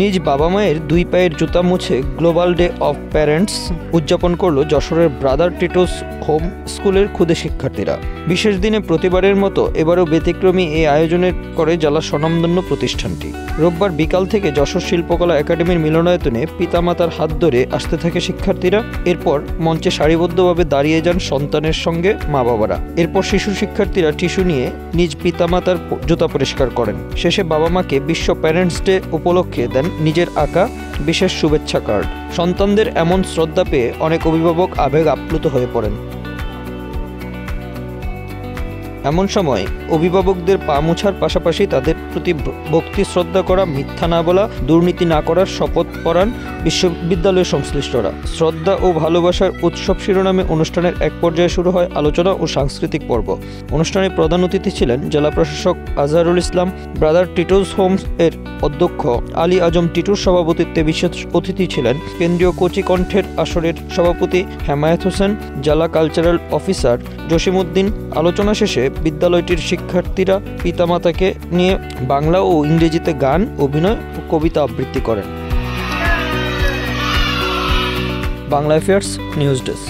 নিজ বাবা মায়ের দুই পায়ের জুতা মুছে গ্লোবাল ডে অফ প্যারেন্টস উদযাপন করল যশোরের ব্রাদার টিটোস হোম স্কুলের ক্ষুদে শিক্ষার্থীরা। বিশেষ দিনে প্রতিবারের মতো এবারও ব্যতিক্রমী এই আয়োজনের করে জেলার স্বনামধন্য প্রতিষ্ঠানটি। রোববার বিকাল থেকে যশোর শিল্পকলা একাডেমির মিলনায়তনে পিতামাতার হাত ধরে আসতে থাকে শিক্ষার্থীরা। এরপর মঞ্চে সারিবদ্ধভাবে দাঁড়িয়ে যান সন্তানের সঙ্গে মা বাবারা। এরপর শিশু শিক্ষার্থীরা টিস্যু নিয়ে নিজ পিতামাতার জুতা পরিষ্কার করেন। শেষে বাবা মাকে বিশ্ব প্যারেন্টস ডে উপলক্ষে দেন নিজের আঁকা বিশেষ শুভেচ্ছা কার্ড। সন্তানদের এমন শ্রদ্ধা পেয়ে অনেক অভিভাবক আবেগ আপ্লুত হয়ে পড়েন। এমন সময় অভিভাবকদের পা মোছার পাশাপাশি তাদের প্রতি ভক্তি শ্রদ্ধা করা, মিথ্যা না বলা, দুর্নীতি না করার শপথ পড়ান বিশ্ববিদ্যালয়ের সংশ্লিষ্টরা। শ্রদ্ধা ও ভালোবাসার উৎসব শিরোনামে অনুষ্ঠানের এক পর্যায়ে শুরু হয় আলোচনা ও সাংস্কৃতিক পর্ব। অনুষ্ঠানে প্রধান অতিথি ছিলেন জেলা প্রশাসক আজহারুল ইসলাম। ব্রাদার টিটোস হোমস এর অধ্যক্ষ আলী আজম টিটুর সভাপতিত্বে বিশেষ অতিথি ছিলেন কেন্দ্রীয় কচি কণ্ঠের আসরের সভাপতি হেমায়েত হোসেন, জেলা কালচারাল অফিসার জসিমউদ্দিন। আলোচনা শেষে বিদ্যালয়টির শিক্ষার্থীরা পিতামাতাকে নিয়ে বাংলা ও ইংরেজিতে গান, অভিনয় ও কবিতা আবৃত্তি করেন। Bangla affairs news desk.